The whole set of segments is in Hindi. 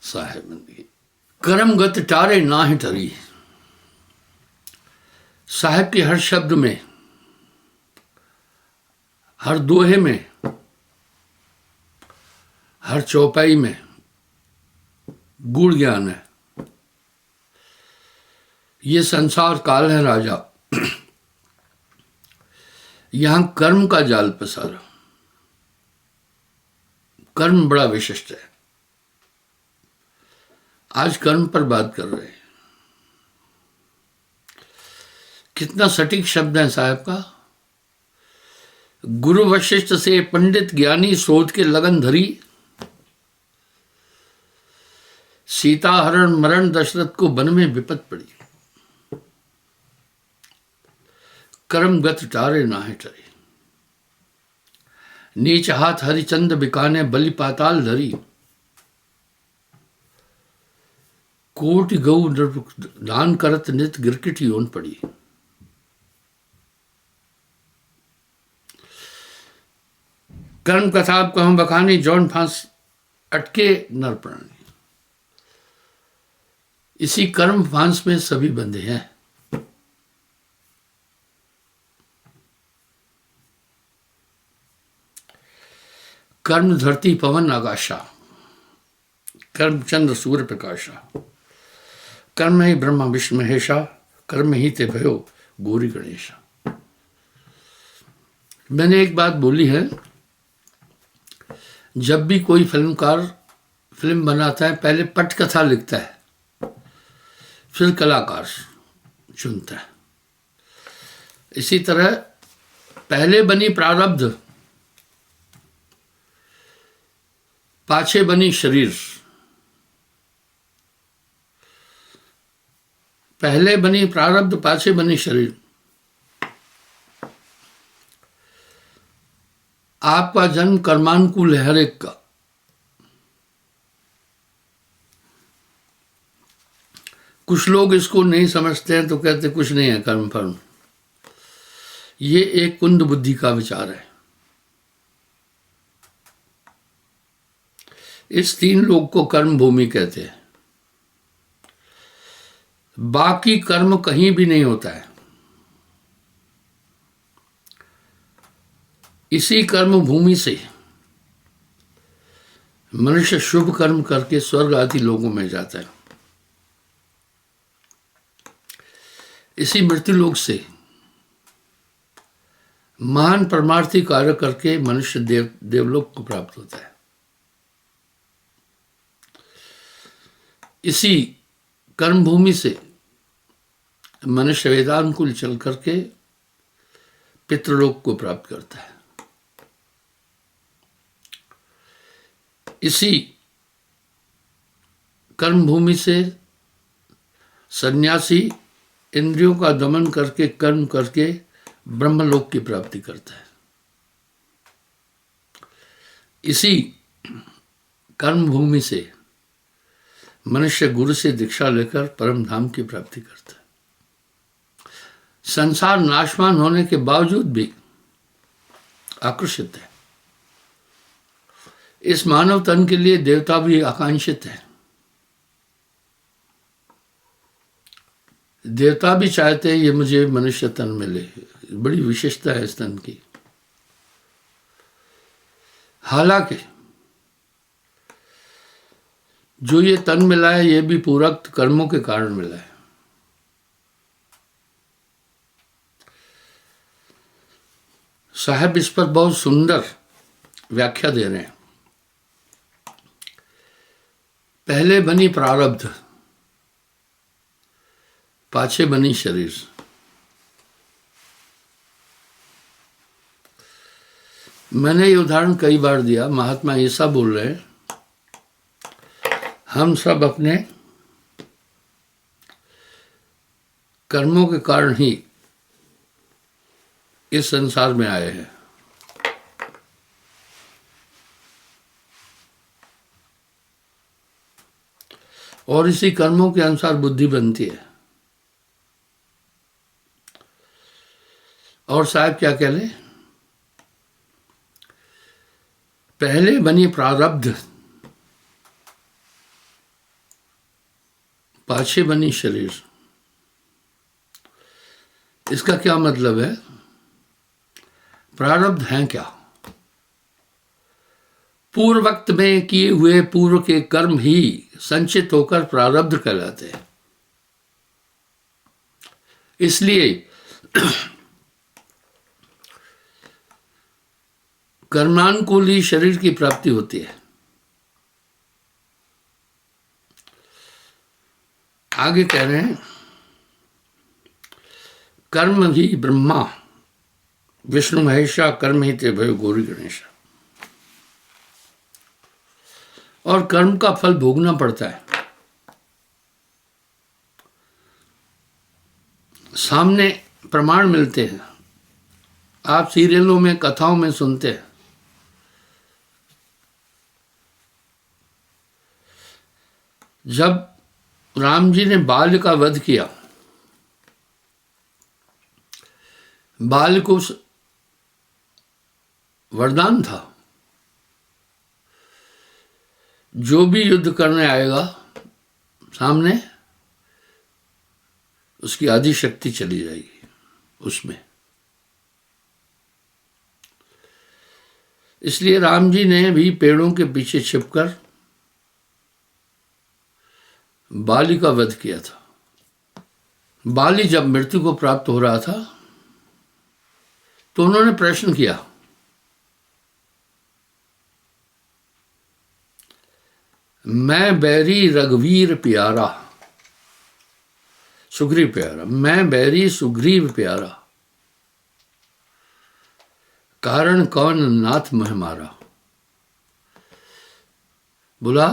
साहेब कर्मगत टारे ना ही टरी। साहेब के हर शब्द में, हर दोहे में, हर चौपाई में गूढ़ ज्ञान है। ये संसार काल है राजा, यहां कर्म का जाल पसारा। कर्म बड़ा विशिष्ट है। आज कर्म पर बात कर रहे हैं। कितना सटीक शब्द है साहब का। गुरु वशिष्ठ से पंडित ज्ञानी सोच के लगन धरी, सीता हरण मरण दशरथ को वन में विपत पड़ी। कर्मगत टारे नाहे टरे, नीच हाथ हरिचंद बिकाने बलि पाताल धरी। कोटि गौ दान करत नित गिरकिट योन पड़ी। कर्म कथा कहूं बखानी, जौन फांस अटके नर प्राणी। इसी कर्म फांस में सभी बंधे हैं। कर्म धरती पवन आकाशा, कर्म चंद्र सूर्य प्रकाशा। कर्म ही ब्रह्मा विष्णु महेशा, कर्म ही ते भयो गौरी गणेशा। मैंने एक बात बोली है, जब भी कोई फिल्मकार फिल्म बनाता है पहले पटकथा लिखता है, फिर कलाकार चुनता है। इसी तरह पहले बनी प्रारब्ध, पाछे बनी शरीर। पहले बनी प्रारब्ध, पाछे बनी शरीर। आपका जन्म कर्मानुकूल है हर एक का। कुछ लोग इसको नहीं समझते हैं तो कहते कुछ नहीं है कर्म फर्म। ये एक कुंद बुद्धि का विचार है। इस तीन लोग को कर्म भूमि कहते हैं। बाकी कर्म कहीं भी नहीं होता है। इसी कर्म भूमि से मनुष्य शुभ कर्म करके स्वर्ग आदि लोगों में जाता है। इसी मृत्यु लोक से महान परमार्थी कार्य करके मनुष्य देवलोक को प्राप्त होता है। इसी कर्म भूमि से मनुष्य वेदानुकूल चल करके पितृलोक को प्राप्त करता है। इसी कर्म भूमि से सन्यासी इंद्रियों का दमन करके कर्म करके ब्रह्मलोक की प्राप्ति करता है। इसी कर्म भूमि से मनुष्य गुरु से दीक्षा लेकर परम धाम की प्राप्ति करता है। संसार नाशवान होने के बावजूद भी आकर्षित है। इस मानव तन के लिए देवता भी आकांक्षित है। देवता भी चाहते हैं ये मुझे मनुष्य तन मिले। बड़ी विशेषता है इस तन की। हालांकि जो ये तन मिला है ये भी पूरक कर्मों के कारण मिला है। साहब इस पर बहुत सुंदर व्याख्या दे रहे हैं। पहले बनी प्रारब्ध, पाछे बनी शरीर। मैंने ये उदाहरण कई बार दिया। महात्मा ऐसा बोल रहे हैं, हम सब अपने कर्मों के कारण ही इस संसार में आए हैं। और इसी कर्मों के अनुसार बुद्धि बनती है। और साहब क्या कह रहे, पहले बनी प्रारब्ध, पाछे बनी शरीर, इसका क्या मतलब है? प्रारब्ध हैं क्या? पूर्व वक्त में किए हुए पूर्व के कर्म ही संचित होकर प्रारब्ध कहलाते हैं। इसलिए कर्मानुकूल ही शरीर की प्राप्ति होती है। आगे कह रहे हैं, कर्म ही ब्रह्मा विष्णु महेशा कर्म ही ते भयो गौरी गणेशा। और कर्म का फल भोगना पड़ता है। सामने प्रमाण मिलते हैं, आप सीरियलों में कथाओं में सुनते हैं। जब राम जी ने बाल का वध किया, बाल को वरदान था, जो भी युद्ध करने आएगा सामने, उसकी आदि शक्ति चली जाएगी उसमें। इसलिए राम जी ने भी पेड़ों के पीछे छिपकर बाली का वध किया था। बाली जब मृत्यु को प्राप्त हो रहा था तो उन्होंने प्रश्न किया, मैं बैरी रघुवीर प्यारा, सुग्रीव प्यारा, मैं बैरी सुग्रीव प्यारा, कारण कौन नाथ मह मारा। बोला,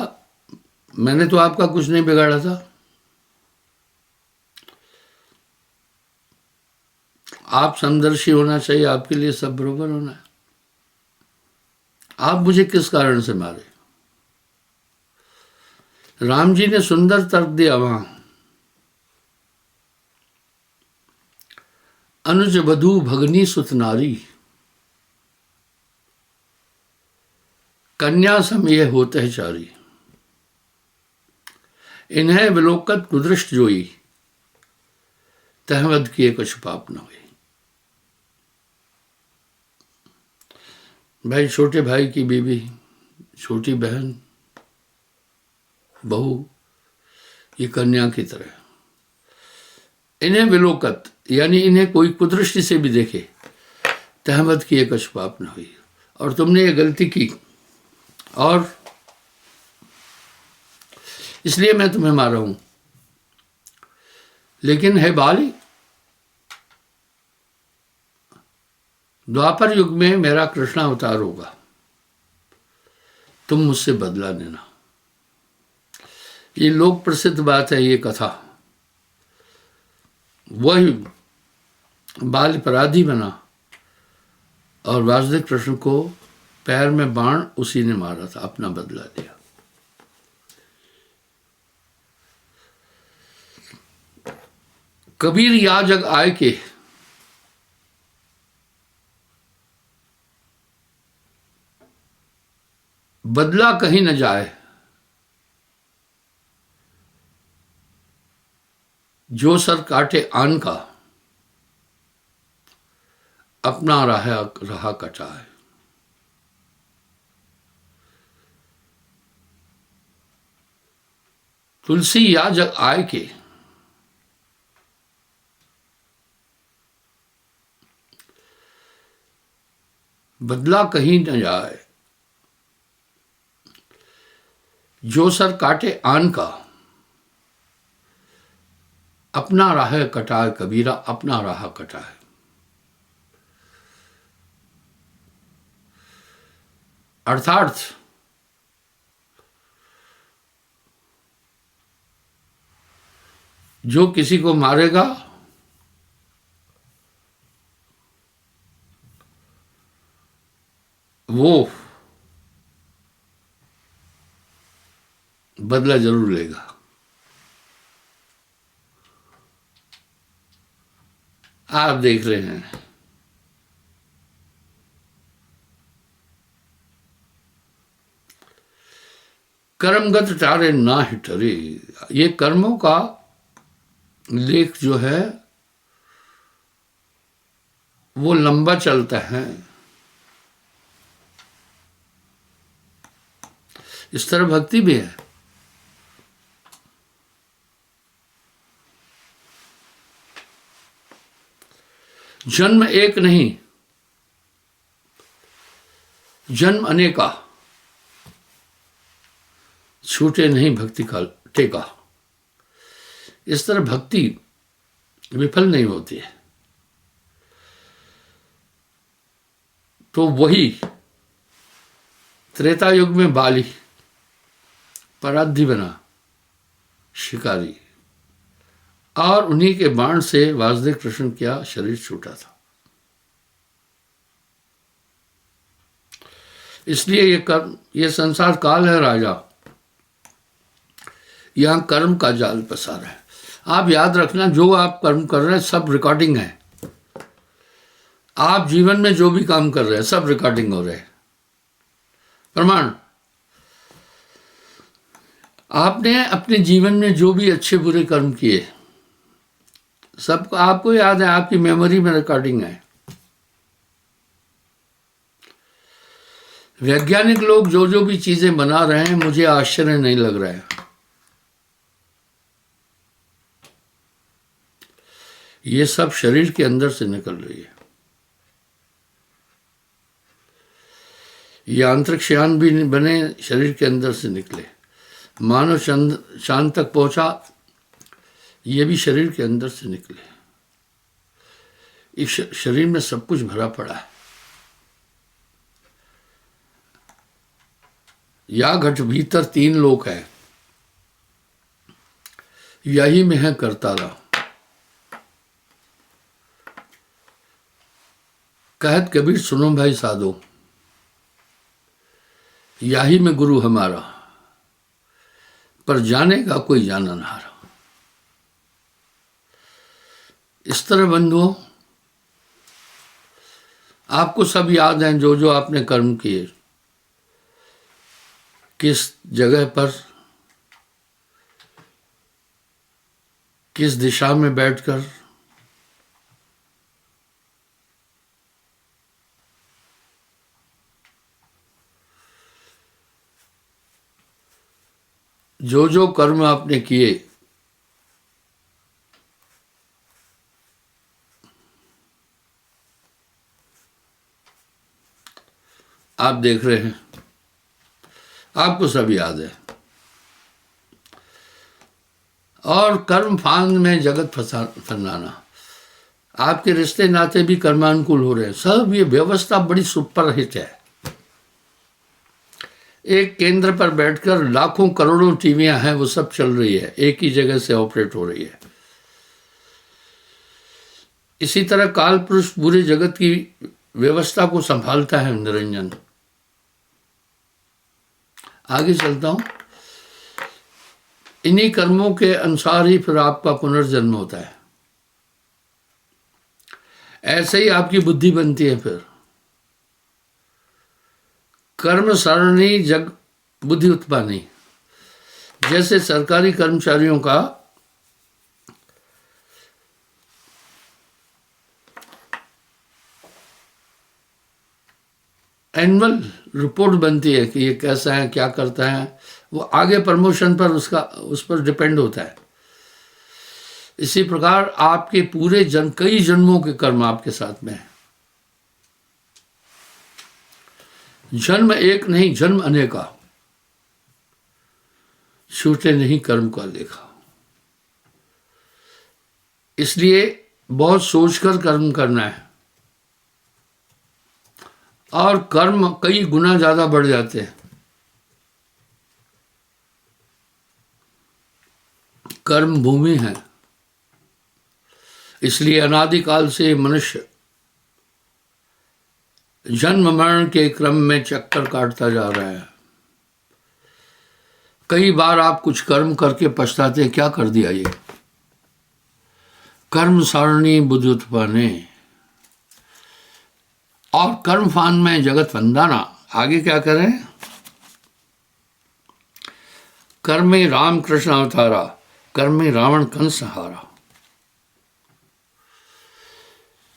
मैंने तो आपका कुछ नहीं बिगाड़ा था, आप समदर्शी होना चाहिए, आपके लिए सब बरोबर होना है, आप मुझे किस कारण से मारे। राम जी ने सुंदर तर्क दिया वहां, अनुज वधू भगनी सुत नारी, कन्या सम ये होते है चारी, इन्हें विलोकत कुदृष्ट जोई, तहवद किए कुछ पाप न हुई। भाई, छोटे भाई की बीवी, छोटी बहन, बहू, ये कन्या की तरह, इन्हें विलोकत यानी इन्हें कोई कुदृष्टि से भी देखे, तहमत किए कुछ पाप न हुई। और तुमने ये गलती की और इसलिए मैं तुम्हें मारा हूं। लेकिन है बाली, द्वापर युग में मेरा कृष्ण अवतार होगा, तुम मुझसे बदला लेना। ये लोक प्रसिद्ध बात है, ये कथा। वही बाल अपराधी बना और वासुदेव कृष्ण को पैर में बाण उसी ने मारा था, अपना बदला लिया। कबीर या जग आए के बदला कहीं न जाए, जो सर काटे आन का, अपना रहा कटाए। तुलसी या जग आए के बदला कहीं न जाए, जो सर काटे आन का, अपना राह कटाए। कबीरा अपना राह कटाए। अर्थात जो किसी को मारेगा वो बदला जरूर लेगा। आप देख रहे हैं, कर्मगत टारे ना ही टरे। ये कर्मों का लेख जो है वो लंबा चलता है। इस तरह भक्ति भी है। जन्म एक नहीं, जन्म अनेका, छूटे नहीं भक्ति का टेका। इस तरह भक्ति विफल नहीं होती है। तो वही त्रेता युग में बाली पराधी बना शिकारी, और उन्हीं के बाण से वासुदेव कृष्ण का शरीर छूटा था। इसलिए ये संसार काल है राजा, यहां कर्म का जाल पसार है। आप याद रखना, जो आप कर्म कर रहे हैं सब रिकॉर्डिंग है। आप जीवन में जो भी काम कर रहे हैं सब रिकॉर्डिंग हो रहे हैं। प्रमाण, आपने अपने जीवन में जो भी अच्छे बुरे कर्म किए सब आपको याद है, आपकी मेमोरी में रिकॉर्डिंग है। वैज्ञानिक लोग जो जो भी चीजें बना रहे हैं मुझे आश्चर्य नहीं लग रहा है। ये सब शरीर के अंदर से निकल रही है। ये अंतरिक्ष यान भी बने शरीर के अंदर से निकले। मानव चांद तक पहुंचा, ये भी शरीर के अंदर से निकले। इस शरीर में सब कुछ भरा पड़ा है। या घट भीतर तीन लोक है, यही में है करतारा। कहत कबीर सुनो भाई साधो, यही में गुरु हमारा, पर जानेगा कोई जाना ना रहा। इस तरह बंधुओं, आपको सब याद है जो जो आपने कर्म किए, किस जगह पर, किस दिशा में बैठकर, जो जो कर्म आपने किए, आप देख रहे हैं, आपको सब याद है। और कर्म फांद में जगत फंसाना, आपके रिश्ते नाते भी कर्मानुकूल हो रहे हैं। सब ये व्यवस्था बड़ी सुपरहिट है। एक केंद्र पर बैठकर लाखों करोड़ों टीवियां हैं, वो सब चल रही है, एक ही जगह से ऑपरेट हो रही है। इसी तरह काल पुरुष पूरे जगत की व्यवस्था को संभालता है निरंजन। आगे चलता हूं। इन्हीं कर्मों के अनुसार ही फिर आपका पुनर्जन्म होता है। ऐसे ही आपकी बुद्धि बनती है। फिर कर्म सरणी जग बुद्धि उत्पानी। जैसे सरकारी कर्मचारियों का एनुअल रिपोर्ट बनती है कि ये कैसा है, क्या करता है, वो आगे प्रमोशन पर उस पर डिपेंड होता है। इसी प्रकार आपके पूरे कई जन्मों के कर्म आपके साथ में है। जन्म एक नहीं, जन्म अनेका, छूटे नहीं कर्म का लेखा। इसलिए बहुत सोचकर कर्म करना है, और कर्म कई गुना ज्यादा बढ़ जाते हैं। कर्म भूमि है, इसलिए अनादिकाल से मनुष्य जन्म मरण के क्रम में चक्कर काटता जा रहा है। कई बार आप कुछ कर्म करके पछताते हैं, क्या कर दिया ये। कर्म सारणी बुद्धि उत्पन्ने, और कर्म फान में जगत फंदाना। आगे क्या करें, कर्म में राम कृष्ण अवतारा, कर्म में रावण कंस हारा।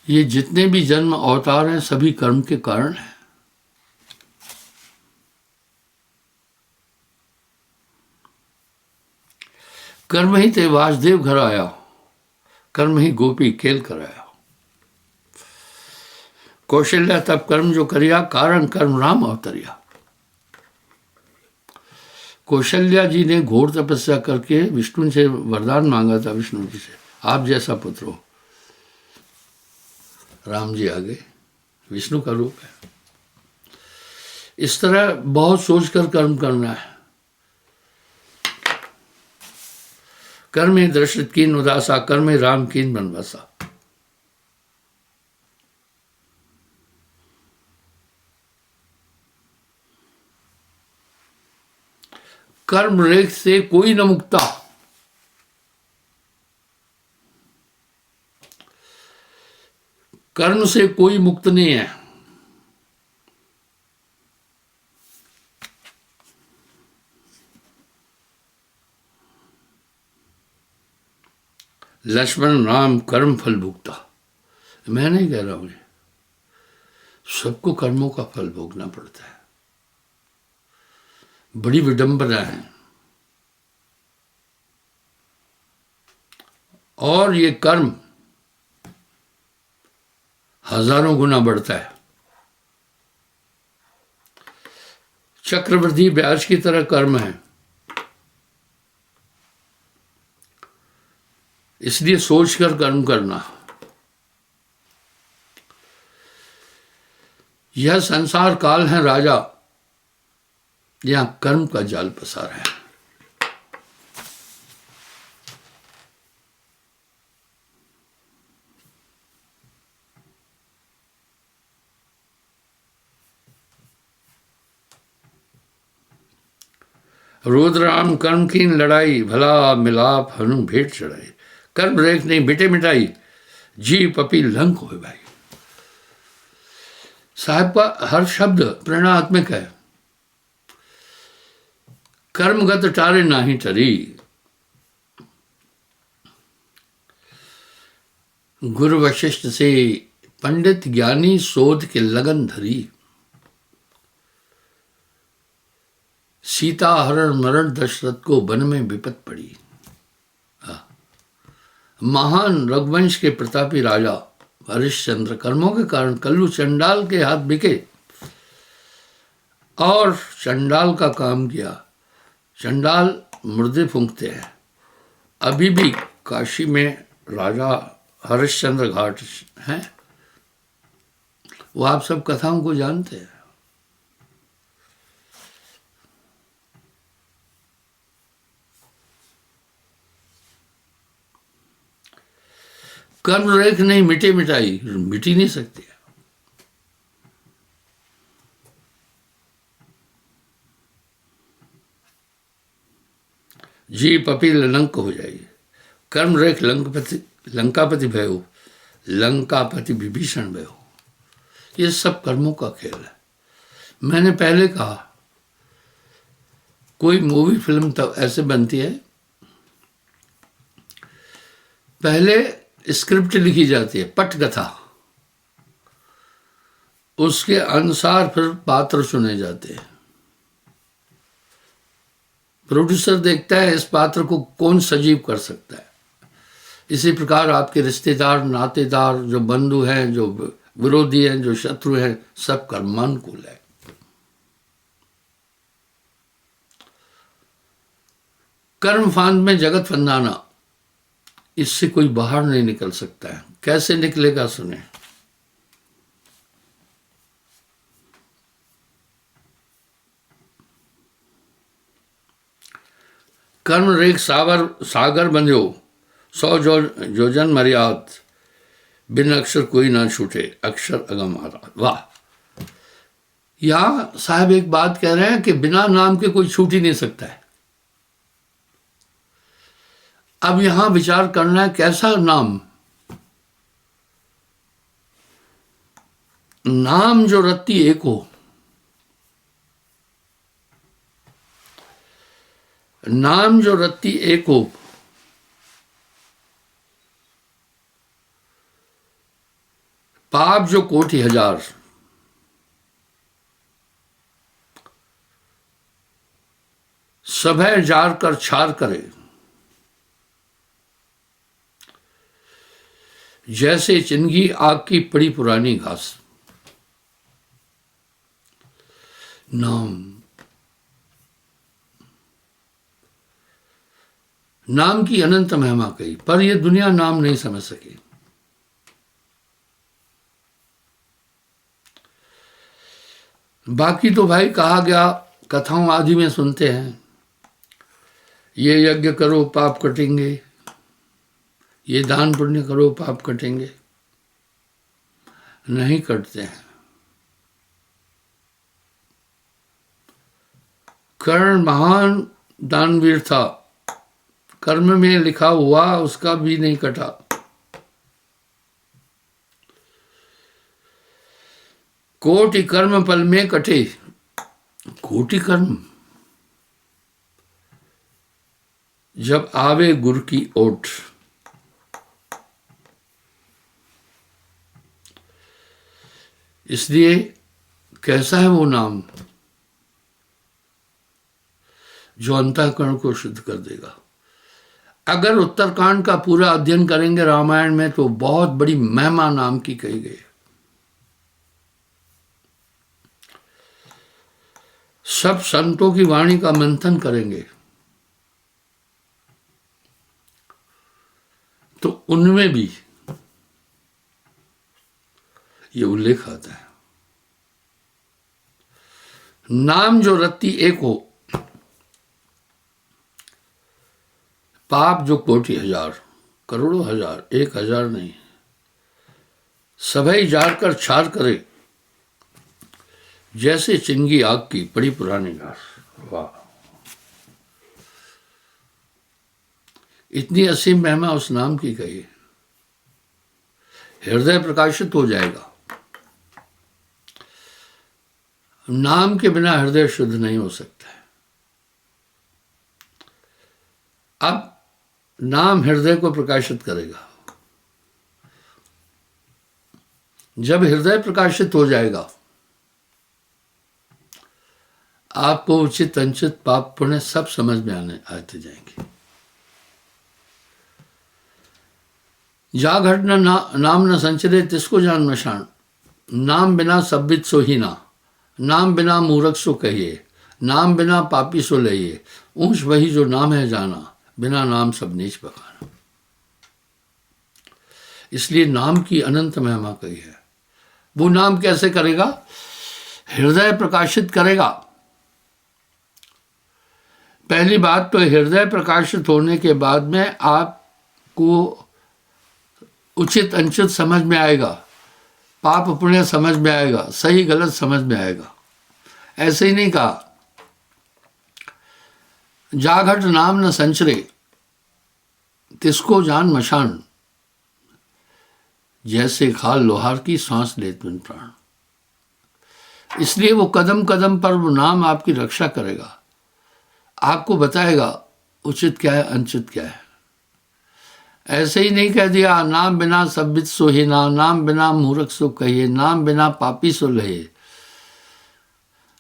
ये जितने भी जन्म अवतार हैं सभी कर्म के कारण हैं। कर्म ही ते वासुदेव घर आया, कर्म ही गोपी खेल कराया। कौशल्या तब कर्म जो करिया, कारण कर्म राम अवतरिया। कौशल्या जी ने घोर तपस्या करके विष्णु से वरदान मांगा था, विष्णु जी से, आप जैसा पुत्र हो। राम जी आ गए, विष्णु का रूप है। इस तरह बहुत सोचकर कर्म करना है। कर्म ही दर्शित कीन उदासा, कर्म ही राम कीन बनवासा। कर्म रेख से कोई न मुक्ता, कर्म से कोई मुक्त नहीं है। लक्ष्मण राम कर्म फल भुगता। मैं नहीं कह रहा हूं, सबको कर्मों का फल भोगना पड़ता है। बड़ी विडंबना है। और ये कर्म हजारों गुना बढ़ता है। चक्रवृद्धि ब्याज की तरह कर्म है। इसलिए सोचकर कर्म करना। यह संसार काल है राजा, यहां कर्म का जाल पसार है। रुद्राम कर्म की लड़ाई, भला मिलाप हनु भेंट चढ़ाई। कर्म रेख नहीं बेटे मिटाई, जी पपी लंक हो भाई। साहब का हर शब्द प्रेरणात्मक है। कर्मगत टारे नाही टरी, गुरु वशिष्ठ से पंडित ज्ञानी शोध के लगन धरी। सीता हरण मरण दशरथ को वन में विपत पड़ी। महान रघुवंश के प्रतापी राजा हरिश्चंद्र कर्मों के कारण कल्लू चंडाल के हाथ बिके और चंडाल का काम किया। चंडाल मुर्दे फूंकते हैं। अभी भी काशी में राजा हरिश्चंद्र घाट हैं, वो आप सब कथाओं को जानते हैं। कर्म रेख नहीं मिटे मिटाई, मिटी नहीं सकती। जी पपी लंक हो जाएगी। कर्म रेख लंकापति भयो, लंकापति विभीषण भयो। ये सब कर्मों का खेल है। मैंने पहले कहा, कोई मूवी फिल्म तब ऐसे बनती है, पहले स्क्रिप्ट लिखी जाती है, पटकथा, उसके अनुसार फिर पात्र चुने जाते हैं। प्रोड्यूसर देखता है इस पात्र को कौन सजीव कर सकता है। इसी प्रकार आपके रिश्तेदार, नातेदार, जो बंधु हैं, जो विरोधी हैं, जो शत्रु हैं, सब कर्मानुकूल है। कर्म फांद में जगत फंदाना, इससे कोई बाहर नहीं निकल सकता है। कैसे निकलेगा सुने। कर्म रेख सागर बंध्यो, 100 जोजन मर्याद, बिन अक्षर कोई ना छूटे, अक्षर अगम आराध। वाह। यहां साहब एक बात कह रहे हैं कि बिना नाम के कोई छूट ही नहीं सकता है। अब यहां विचार करना है कैसा नाम। नाम जो रत्ती एक हो। नाम जो रत्ती एक हो, पाप जो कोटि हजार, सभय जार कर छार करे, जैसे चिंगी आग की पड़ी पुरानी घास। नाम की अनंत महिमा कही, पर यह दुनिया नाम नहीं समझ सकी। बाकी तो भाई कहा गया, कथाओं आदि में सुनते हैं, ये यज्ञ करो पाप कटेंगे, ये दान पुण्य करो पाप कटेंगे। नहीं कटते हैं। कर्ण महान दानवीर था, कर्म में लिखा हुआ उसका भी नहीं कटा। कोटि कर्म पल में कटे, कोटि कर्म जब आवे गुरु की ओट। इसलिए कैसा है वो नाम जो अंतःकरण को शुद्ध कर देगा। अगर उत्तरकांड का पूरा अध्ययन करेंगे रामायण में तो बहुत बड़ी महिमा नाम की कही गई। सब संतों की वाणी का मंथन करेंगे तो उनमें भी ये उल्लेख आता है। नाम जो रत्ती एक हो, पाप जो कोटि हजार, करोड़ों हजार, 1000 नहीं, सभई जार कर छार करे, जैसे चिंगी आग की पड़ी पुरानी घास। वाह, इतनी असीम महिमा उस नाम की कही। हृदय प्रकाशित हो जाएगा। नाम के बिना हृदय शुद्ध नहीं हो सकता है। अब नाम हृदय को प्रकाशित करेगा। जब हृदय प्रकाशित हो जाएगा, आपको उचित अंचित पाप पुण्य सब समझ में आते जाएंगे। जा घट न नाम न संचरे तिसको जान मशान, नाम बिना सब्बित सो ही ना, नाम बिना मूर्ख सो कहिए, नाम बिना पापी सो लइए, ऊंच वही जो नाम है जाना, बिना नाम सब नीच बखाना। इसलिए नाम की अनंत महिमा कही है। वो नाम कैसे करेगा? हृदय प्रकाशित करेगा। पहली बात तो हृदय प्रकाशित होने के बाद में आपको उचित अनुचित समझ में आएगा, पाप पुण्य समझ में आएगा, सही गलत समझ में आएगा। ऐसे ही नहीं कहा जाघट नाम न संचरे तिसको जान मशान, जैसे खाल लोहार की सांस लेत बिन प्राण। इसलिए वो कदम कदम पर वो नाम आपकी रक्षा करेगा, आपको बताएगा उचित क्या है अनुचित क्या है। ऐसे ही नहीं कह दिया नाम बिना सब्बित सो ही ना, नाम बिना मूर्ख सो कहिए, नाम बिना पापी सो लहे,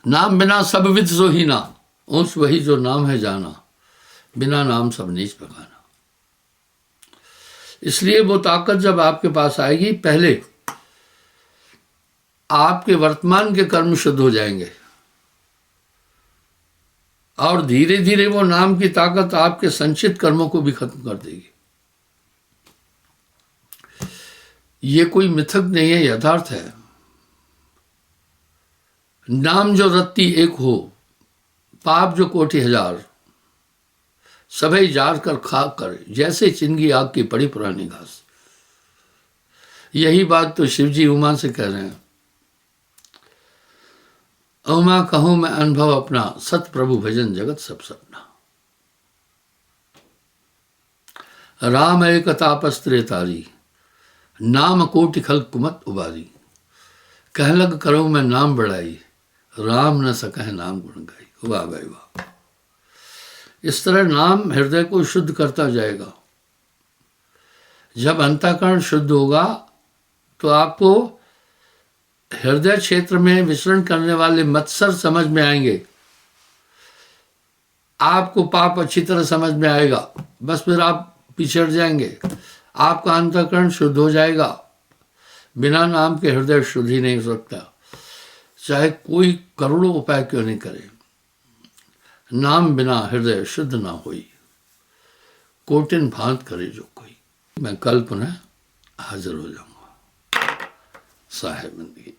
नाम बिना सबविद सो ही ना, उस वही जो नाम है जाना, बिना नाम सब नीच बखाना। इसलिए वो ताकत जब आपके पास आएगी, पहले आपके वर्तमान के कर्म शुद्ध हो जाएंगे और धीरे धीरे वो नाम की ताकत आपके संचित कर्मों को भी खत्म कर देगी। ये कोई मिथक नहीं है, यथार्थ है। नाम जो रत्ती एक हो, पाप जो कोटि हजार, सभई जार कर खाक कर, जैसे चिंगी आग की पड़ी पुरानी घास। यही बात तो शिव जी उमा से कह रहे हैं। उमा कहूं मैं अनुभव अपना, सत प्रभु भजन जगत सब सपना। राम एक तापस्त्रे तारी, नाम कोटि खल्क कुमत उबारी। कह लग करो मैं नाम बढ़ाई, राम न सकह नाम गुण गाई। वाह भाई वाह। इस तरह नाम हृदय को शुद्ध करता जाएगा। जब अंतःकरण शुद्ध होगा तो आपको हृदय क्षेत्र में विचरण करने वाले मत्सर समझ में आएंगे, आपको पाप अच्छी तरह समझ में आएगा, बस फिर आप पिछड़ जाएंगे, आपका अंतःकरण शुद्ध हो जाएगा। बिना नाम के हृदय शुद्ध ही नहीं हो सकता, चाहे कोई करोड़ों उपाय क्यों नहीं करे। नाम बिना हृदय शुद्ध ना होई, कोटिन भांत करे जो कोई। मैं कल पुनः हाजिर हो जाऊंगा। साहेब बंदगी।